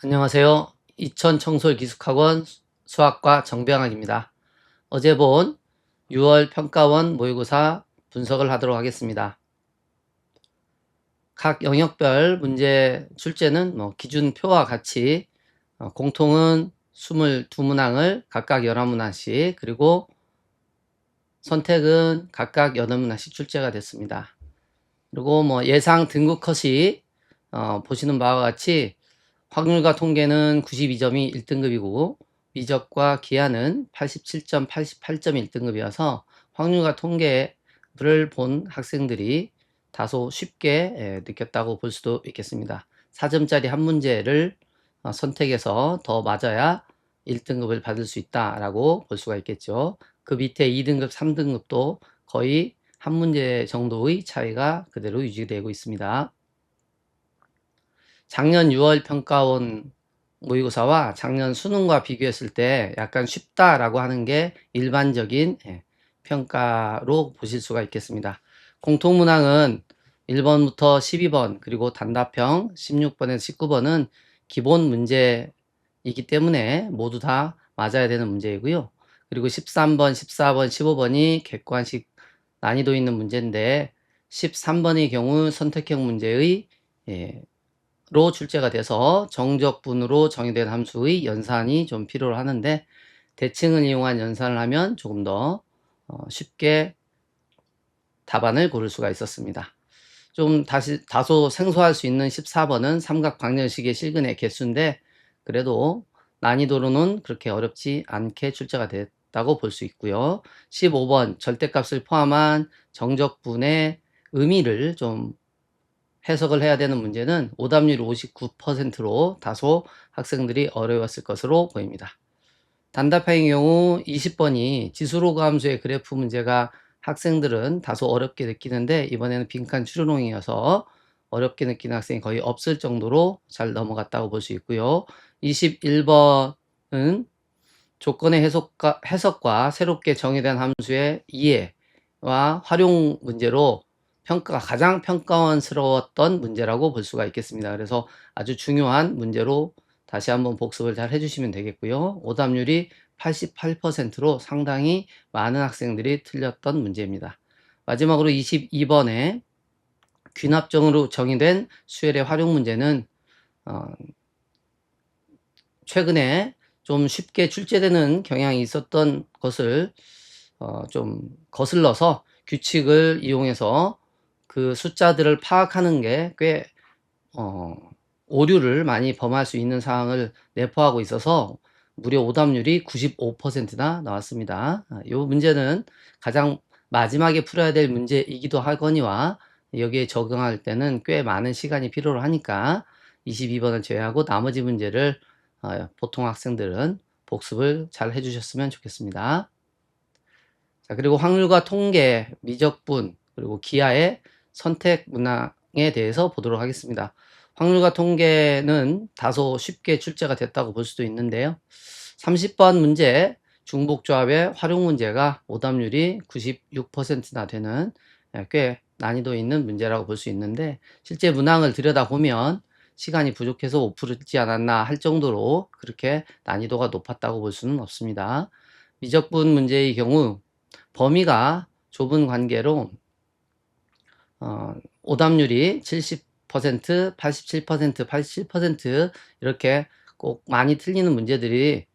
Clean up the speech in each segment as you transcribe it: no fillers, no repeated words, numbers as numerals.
안녕하세요. 이천청솔기숙학원 수학과 정병학입니다. 어제 본 6월 평가원 모의고사 분석을 하도록 하겠습니다. 각 영역별 문제 출제는 기준표와 같이 공통은 22문항을 각각 11문항씩, 그리고 선택은 각각 8문항씩 출제가 됐습니다. 그리고 예상 등급 컷이 보시는 바와 같이 확률과 통계는 92점이 1등급이고 미적과 기하는 87점, 88점이 1등급이어서 확률과 통계를 본 학생들이 다소 쉽게 느꼈다고 볼 수도 있겠습니다. 4점짜리 한 문제를 선택해서 더 맞아야 1등급을 받을 수 있다라고 볼 수가 있겠죠. 그 밑에 2등급, 3등급도 거의 한 문제 정도의 차이가 그대로 유지되고 있습니다. 작년 6월 평가원 모의고사와 작년 수능과 비교했을 때 약간 쉽다라고 하는 게 일반적인 평가로 보실 수가 있겠습니다. 공통문항은 1번부터 12번, 그리고 단답형 16번에서 19번은 기본 문제이기 때문에 모두 다 맞아야 되는 문제이고요. 그리고 13번, 14번, 15번이 객관식 난이도 있는 문제인데 13번의 경우 선택형 문제의 로 출제가 돼서 정적분으로 정의된 함수의 연산이 좀 필요로 하는데, 대칭을 이용한 연산을 하면 조금 더 쉽게 답안을 고를 수가 있었습니다. 좀 다소 생소할 수 있는 14번은 삼각 방정식의 실근의 개수인데, 그래도 난이도로는 그렇게 어렵지 않게 출제가 됐다고 볼 수 있고요. 15번 절대값을 포함한 정적분의 의미를 좀 해석을 해야 되는 문제는 오답률이 59%로 다소 학생들이 어려웠을 것으로 보입니다. 단답형의 경우 20번이 지수로그 함수의 그래프 문제가 학생들은 다소 어렵게 느끼는데, 이번에는 빈칸 추론형이어서 어렵게 느끼는 학생이 거의 없을 정도로 잘 넘어갔다고 볼 수 있고요. 21번은 조건의 해석과 새롭게 정의된 함수의 이해와 활용 문제로 가장 평가원스러웠던 문제라고 볼 수가 있겠습니다. 그래서 아주 중요한 문제로 다시 한번 복습을 잘 해주시면 되겠고요. 오답률이 88%로 상당히 많은 학생들이 틀렸던 문제입니다. 마지막으로 22번에 귀납정으로 정의된 수열의 활용 문제는 최근에 좀 쉽게 출제되는 경향이 있었던 것을 좀 거슬러서 규칙을 이용해서 그 숫자들을 파악하는 게 꽤 오류를 많이 범할 수 있는 사항을 내포하고 있어서 무려 오답률이 95%나 나왔습니다. 이 문제는 가장 마지막에 풀어야 될 문제이기도 하거니와 여기에 적응할 때는 꽤 많은 시간이 필요로 하니까 22번을 제외하고 나머지 문제를 보통 학생들은 복습을 잘 해주셨으면 좋겠습니다. 자, 그리고 확률과 통계, 미적분, 그리고 기하의 선택 문항에 대해서 보도록 하겠습니다. 확률과 통계는 다소 쉽게 출제가 됐다고 볼 수도 있는데요. 30번 문제 중복조합의 활용 문제가 오답률이 96%나 되는 꽤 난이도 있는 문제라고 볼 수 있는데, 실제 문항을 들여다보면 시간이 부족해서 못 풀지 않았나 할 정도로 그렇게 난이도가 높았다고 볼 수는 없습니다. 미적분 문제의 경우 범위가 좁은 관계로 오답률이 70%, 87%, 87% 이렇게 꼭 많이 틀리는 문제들이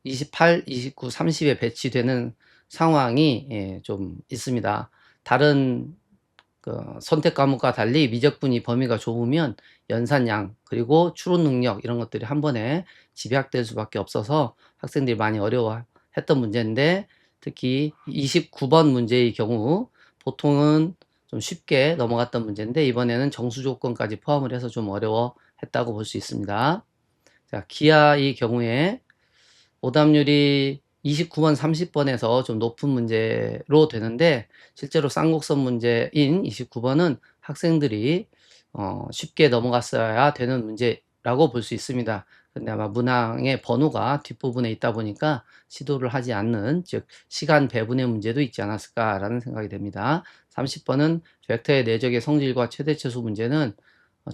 28, 29, 30에 배치되는 상황이 좀 있습니다. 다른 선택 과목과 달리 미적분이 범위가 좁으면 연산량, 그리고 추론 능력 이런 것들이 한 번에 집약될 수밖에 없어서 학생들이 많이 어려워했던 문제인데, 특히 29번 문제의 경우 보통은 좀 쉽게 넘어갔던 문제인데, 이번에는 정수 조건까지 포함을 해서 좀 어려워했다고 볼 수 있습니다. 자, 기하의 경우에 오답률이 29번, 30번에서 좀 높은 문제로 되는데, 실제로 쌍곡선 문제인 29번은 학생들이 쉽게 넘어갔어야 되는 문제라고 볼 수 있습니다. 근데 아마 문항의 번호가 뒷부분에 있다 보니까 시도를 하지 않는, 즉 시간 배분의 문제도 있지 않았을까라는 생각이 됩니다. 30번은 벡터의 내적의 성질과 최대치수 문제는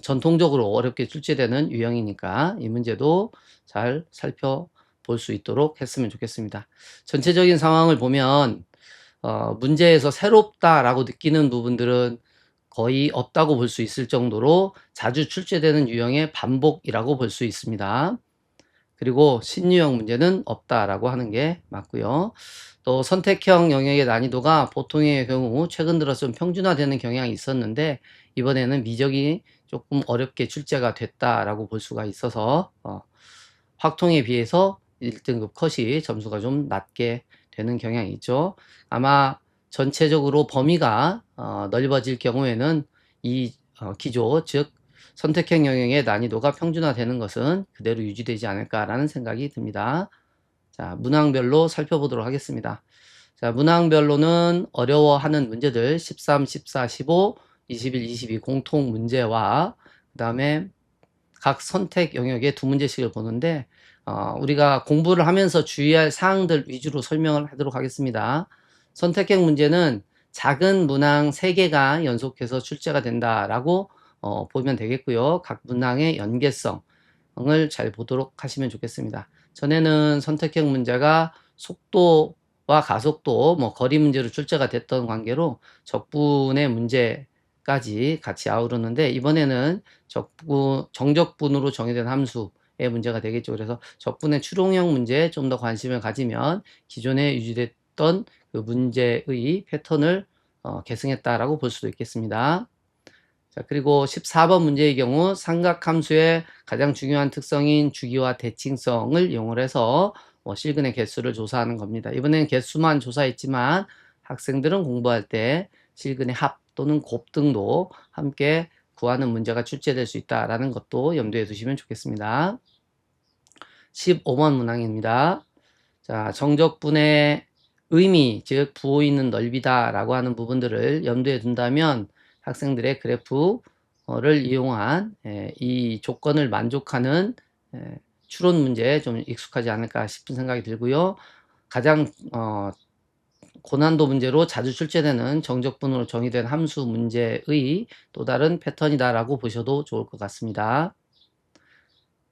전통적으로 어렵게 출제되는 유형이니까 이 문제도 잘 살펴볼 수 있도록 했으면 좋겠습니다. 전체적인 상황을 보면 문제에서 새롭다라고 느끼는 부분들은 거의 없다고 볼 수 있을 정도로 자주 출제되는 유형의 반복이라고 볼 수 있습니다. 그리고 신유형 문제는 없다라고 하는 게 맞고요. 또 선택형 영역의 난이도가 보통의 경우 최근 들어 좀 평준화되는 경향이 있었는데 이번에는 미적이 조금 어렵게 출제가 됐다라고 볼 수가 있어서 확통에 비해서 1등급 컷이 점수가 좀 낮게 되는 경향이 있죠. 아마 전체적으로 범위가 넓어질 경우에는 이 기조, 즉 선택형 영역의 난이도가 평준화되는 것은 그대로 유지되지 않을까라는 생각이 듭니다. 자, 문항별로 살펴보도록 하겠습니다. 자, 문항별로는 어려워하는 문제들 13, 14, 15, 21, 22 공통 문제와 그 다음에 각 선택 영역의 두 문제씩을 보는데 우리가 공부를 하면서 주의할 사항들 위주로 설명을 하도록 하겠습니다. 선택형 문제는 작은 문항 3개가 연속해서 출제가 된다라고 보면 되겠고요. 각 문항의 연계성을 잘 보도록 하시면 좋겠습니다. 전에는 선택형 문제가 속도와 가속도, 거리 문제로 출제가 됐던 관계로 적분의 문제까지 같이 아우르는데 이번에는 정적분으로 정의된 함수의 문제가 되겠죠. 그래서 적분의 추론형 문제에 좀 더 관심을 가지면 기존에 유지됐던 그 문제의 패턴을 계승했다라고 볼 수도 있겠습니다. 자, 그리고 14번 문제의 경우 삼각함수의 가장 중요한 특성인 주기와 대칭성을 이용을 해서 실근의 개수를 조사하는 겁니다. 이번에는 개수만 조사했지만 학생들은 공부할 때 실근의 합 또는 곱 등도 함께 구하는 문제가 출제될 수 있다는 것도 염두에 두시면 좋겠습니다. 15번 문항입니다. 자, 정적분의 의미, 즉 부호 있는 넓이다라고 하는 부분들을 염두에 둔다면 학생들의 그래프를 이용한 이 조건을 만족하는 추론 문제에 좀 익숙하지 않을까 싶은 생각이 들고요. 가장 고난도 문제로 자주 출제되는 정적분으로 정의된 함수 문제의 또 다른 패턴이다라고 보셔도 좋을 것 같습니다.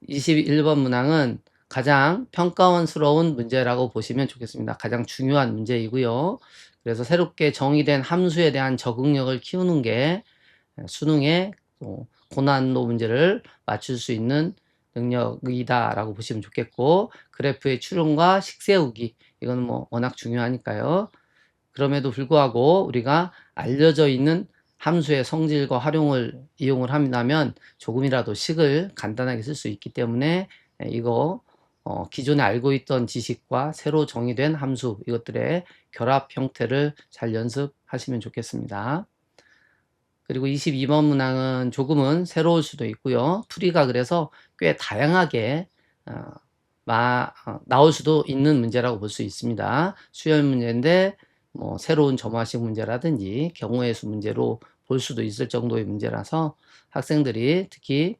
21번 문항은 가장 평가원스러운 문제라고 보시면 좋겠습니다. 가장 중요한 문제이고요. 그래서 새롭게 정의된 함수에 대한 적응력을 키우는 게 수능의 고난도 문제를 맞출 수 있는 능력이다라고 보시면 좋겠고, 그래프의 추론과 식세우기, 이건 워낙 중요하니까요. 그럼에도 불구하고 우리가 알려져 있는 함수의 성질과 활용을 이용을 한다면 조금이라도 식을 간단하게 쓸 수 있기 때문에 이거 기존에 알고 있던 지식과 새로 정의된 함수, 이것들의 결합 형태를 잘 연습하시면 좋겠습니다. 그리고 22번 문항은 조금은 새로울 수도 있고요. 풀이가 그래서 꽤 다양하게 나올 수도 있는 문제라고 볼 수 있습니다. 수열 문제인데 새로운 점화식 문제라든지 경우의 수 문제로 볼 수도 있을 정도의 문제라서 학생들이 특히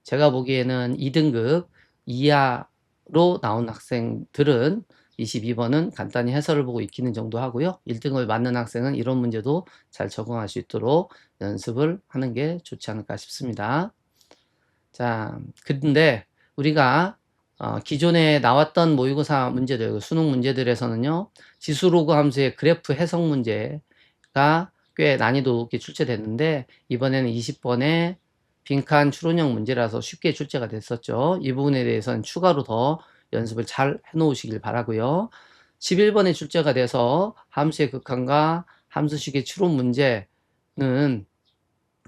제가 보기에는 2등급 이하로 나온 학생들은 22번은 간단히 해설을 보고 익히는 정도 하고요. 1등을 맞는 학생은 이런 문제도 잘 적응할 수 있도록 연습을 하는 게 좋지 않을까 싶습니다. 자, 근데 우리가 기존에 나왔던 모의고사 문제들, 수능 문제들에서는요, 지수로그 함수의 그래프 해석 문제가 꽤 난이도 높게 출제됐는데 이번에는 20번의 빈칸 추론형 문제라서 쉽게 출제가 됐었죠. 이 부분에 대해서는 추가로 더 연습을 잘 해놓으시길 바라고요. 11번에 출제가 돼서 함수의 극한과 함수식의 추론 문제는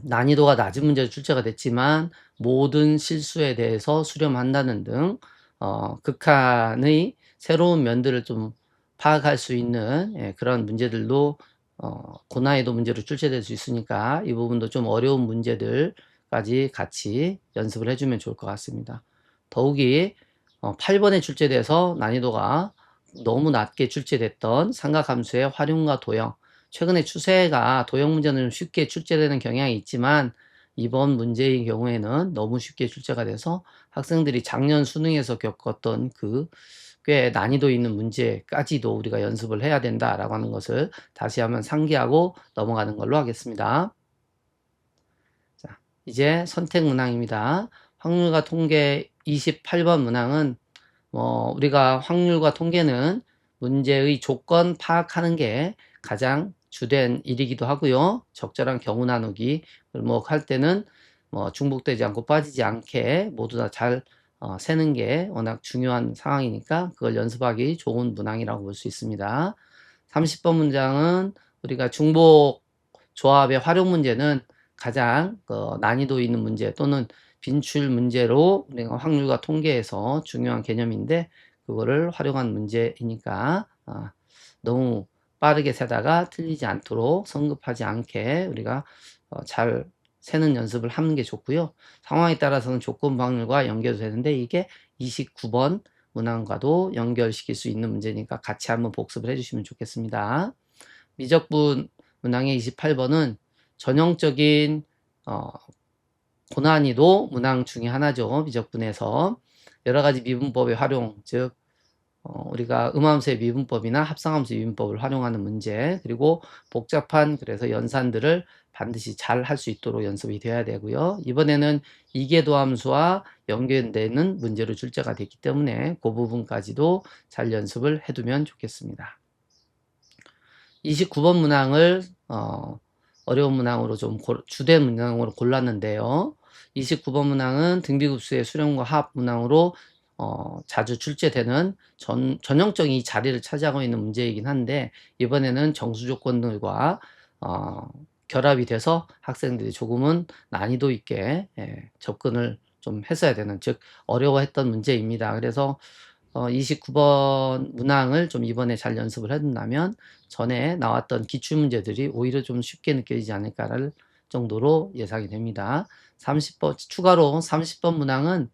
난이도가 낮은 문제로 출제가 됐지만 모든 실수에 대해서 수렴한다는 등 극한의 새로운 면들을 좀 파악할 수 있는 그런 문제들도 고난이도 문제로 출제될 수 있으니까 이 부분도 좀 어려운 문제들까지 같이 연습을 해주면 좋을 것 같습니다. 더욱이 8번에 출제돼서 난이도가 너무 낮게 출제됐던 삼각함수의 활용과 도형, 최근에 추세가 도형 문제는 쉽게 출제되는 경향이 있지만 이번 문제의 경우에는 너무 쉽게 출제가 돼서 학생들이 작년 수능에서 겪었던 그 꽤 난이도 있는 문제까지도 우리가 연습을 해야 된다라고 하는 것을 다시 한번 상기하고 넘어가는 걸로 하겠습니다. 자, 이제 선택 문항입니다. 확률과 통계 28번 문항은 우리가 확률과 통계는 문제의 조건 파악하는 게 가장 주된 일이기도 하고요. 적절한 경우 나누기 할 때는 중복되지 않고 빠지지 않게 모두 다 잘 세는 게 워낙 중요한 상황이니까 그걸 연습하기 좋은 문항이라고 볼 수 있습니다. 30번 문장은 우리가 중복 조합의 활용 문제는 가장 난이도 있는 문제 또는 빈출 문제로 우리가 확률과 통계에서 중요한 개념인데 그거를 활용한 문제이니까 너무 빠르게 세다가 틀리지 않도록 성급하지 않게 우리가 잘 세는 연습을 하는 게 좋고요. 상황에 따라서는 조건 확률과 연결도 되는데 이게 29번 문항과도 연결시킬 수 있는 문제니까 같이 한번 복습을 해주시면 좋겠습니다. 미적분 문항의 28번은 전형적인 고난이도 문항 중에 하나죠. 미적분에서 여러 가지 미분법의 활용, 즉 우리가 음함수의 미분법이나 합성함수 미분법을 활용하는 문제, 그리고 복잡한 그래서 연산들을 반드시 잘 할 수 있도록 연습이 되어야 되고요. 이번에는 이계도함수와 연결되는 문제로 출제가 됐기 때문에 그 부분까지도 잘 연습을 해두면 좋겠습니다. 29번 문항을 어려운 문항으로 좀 주된 문항으로 골랐는데요. 29번 문항은 등비급수의 수렴과 합 문항으로 자주 출제되는 전형적인 이 자리를 차지하고 있는 문제이긴 한데 이번에는 정수 조건들과 결합이 돼서 학생들이 조금은 난이도 있게 접근을 좀 했어야 되는, 즉 어려워했던 문제입니다. 그래서 29번 문항을 좀 이번에 잘 연습을 해둔다면 전에 나왔던 기출문제들이 오히려 좀 쉽게 느껴지지 않을까를 정도로 예상이 됩니다. 30번, 추가로 30번 문항은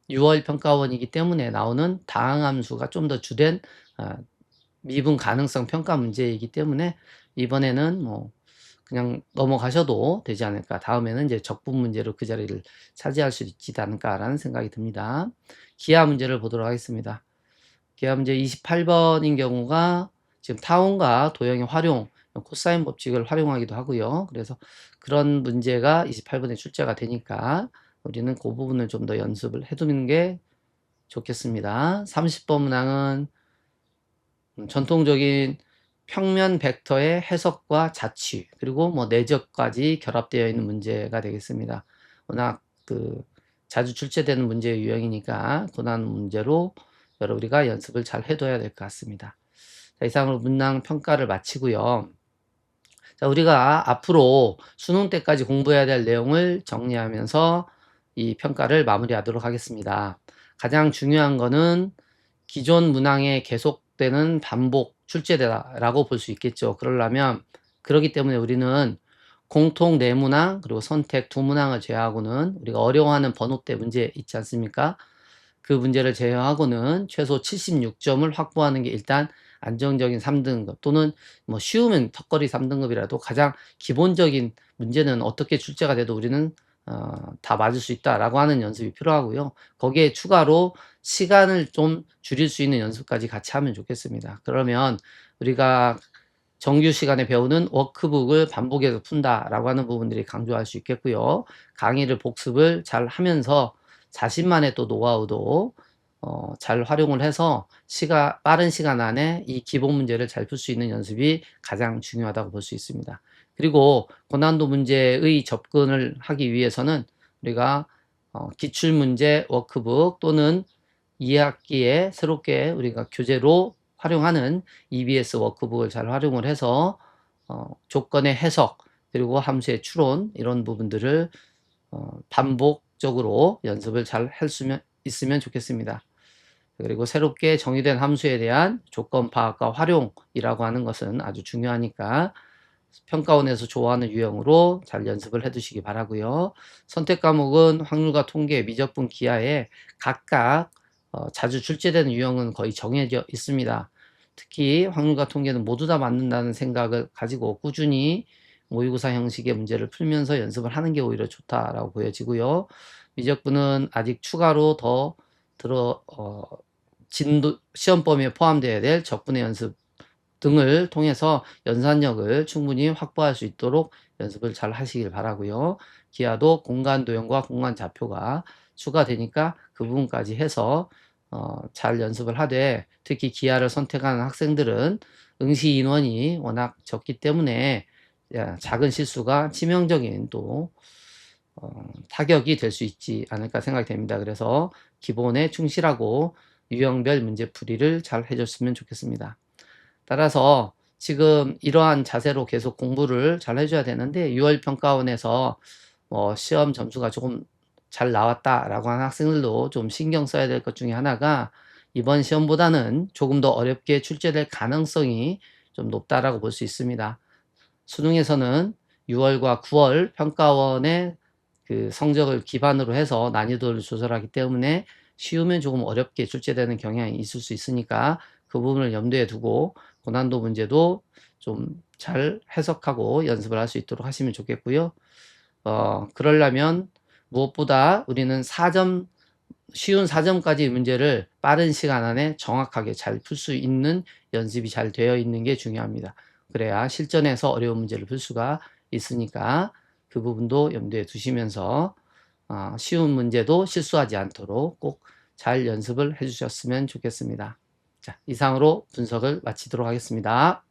6월 평가원이기 때문에 나오는 다항함수가 좀 더 주된 미분 가능성 평가 문제이기 때문에 이번에는 그냥 넘어가셔도 되지 않을까. 다음에는 이제 적분 문제로 그 자리를 차지할 수 있지 않을까라는 생각이 듭니다. 기하 문제를 보도록 하겠습니다. 기하 문제 28번인 경우가 지금 타원과 도형의 활용, 코사인 법칙을 활용하기도 하고요. 그래서 그런 문제가 28번에 출제가 되니까 우리는 그 부분을 좀 더 연습을 해두는 게 좋겠습니다. 30번 문항은 전통적인 평면 벡터의 해석과 자취 그리고 내적까지 결합되어 있는 문제가 되겠습니다. 워낙 자주 출제되는 문제의 유형이니까 고난 문제로 우리가 연습을 잘 해둬야 될 것 같습니다. 자, 이상으로 문항 평가를 마치고요. 자, 우리가 앞으로 수능 때까지 공부해야 될 내용을 정리하면서 이 평가를 마무리하도록 하겠습니다. 가장 중요한 거는 기존 문항에 계속되는 반복 출제라고 볼 수 있겠죠. 그러기 때문에 우리는 공통 네 문항 그리고 선택 두 문항을 제외하고는 우리가 어려워하는 번호대 문제 있지 않습니까? 그 문제를 제외하고는 최소 76점을 확보하는 게 일단 안정적인 3등급 또는 쉬우면 턱걸이 3등급이라도 가장 기본적인 문제는 어떻게 출제가 돼도 우리는 다 맞을 수 있다라고 하는 연습이 필요하고요. 거기에 추가로 시간을 좀 줄일 수 있는 연습까지 같이 하면 좋겠습니다. 그러면 우리가 정규 시간에 배우는 워크북을 반복해서 푼다라고 하는 부분들이 강조할 수 있겠고요. 강의를 복습을 잘 하면서 자신만의 또 노하우도 잘 활용을 해서 빠른 시간 안에 이 기본 문제를 잘 풀 수 있는 연습이 가장 중요하다고 볼 수 있습니다. 그리고 고난도 문제의 접근을 하기 위해서는 우리가 기출문제 워크북 또는 2학기에 새롭게 우리가 교재로 활용하는 EBS 워크북을 잘 활용을 해서 조건의 해석 그리고 함수의 추론 이런 부분들을 반복적으로 연습을 잘 할 수 있으면 좋겠습니다. 그리고 새롭게 정의된 함수에 대한 조건 파악과 활용이라고 하는 것은 아주 중요하니까 평가원에서 좋아하는 유형으로 잘 연습을 해 두시기 바라고요. 선택 과목은 확률과 통계, 미적분, 기하에 각각 자주 출제되는 유형은 거의 정해져 있습니다. 특히 확률과 통계는 모두 다 맞는다는 생각을 가지고 꾸준히 모의고사 형식의 문제를 풀면서 연습을 하는 게 오히려 좋다라고 보여지고요. 미적분은 아직 추가로 더 시험 범위에 포함되어야 될 적분의 연습 등을 통해서 연산력을 충분히 확보할 수 있도록 연습을 잘 하시길 바라고요. 기하도 공간 도형과 공간 좌표가 추가되니까 그 부분까지 해서 잘 연습을 하되, 특히 기하를 선택하는 학생들은 응시 인원이 워낙 적기 때문에 작은 실수가 치명적인 또 타격이 될 수 있지 않을까 생각이 됩니다. 그래서 기본에 충실하고 유형별 문제풀이를 잘 해줬으면 좋겠습니다. 따라서 지금 이러한 자세로 계속 공부를 잘 해줘야 되는데, 6월 평가원에서 시험 점수가 조금 잘 나왔다라고 하는 학생들도 좀 신경 써야 될 것 중에 하나가, 이번 시험보다는 조금 더 어렵게 출제될 가능성이 좀 높다라고 볼 수 있습니다. 수능에서는 6월과 9월 평가원의 그 성적을 기반으로 해서 난이도를 조절하기 때문에 쉬우면 조금 어렵게 출제되는 경향이 있을 수 있으니까, 그 부분을 염두에 두고 고난도 문제도 좀 잘 해석하고 연습을 할 수 있도록 하시면 좋겠고요. 그러려면 무엇보다 우리는 쉬운 4점까지 문제를 빠른 시간 안에 정확하게 잘 풀 수 있는 연습이 잘 되어 있는 게 중요합니다. 그래야 실전에서 어려운 문제를 풀 수가 있으니까 그 부분도 염두에 두시면서 쉬운 문제도 실수하지 않도록 꼭 잘 연습을 해주셨으면 좋겠습니다. 자, 이상으로 분석을 마치도록 하겠습니다.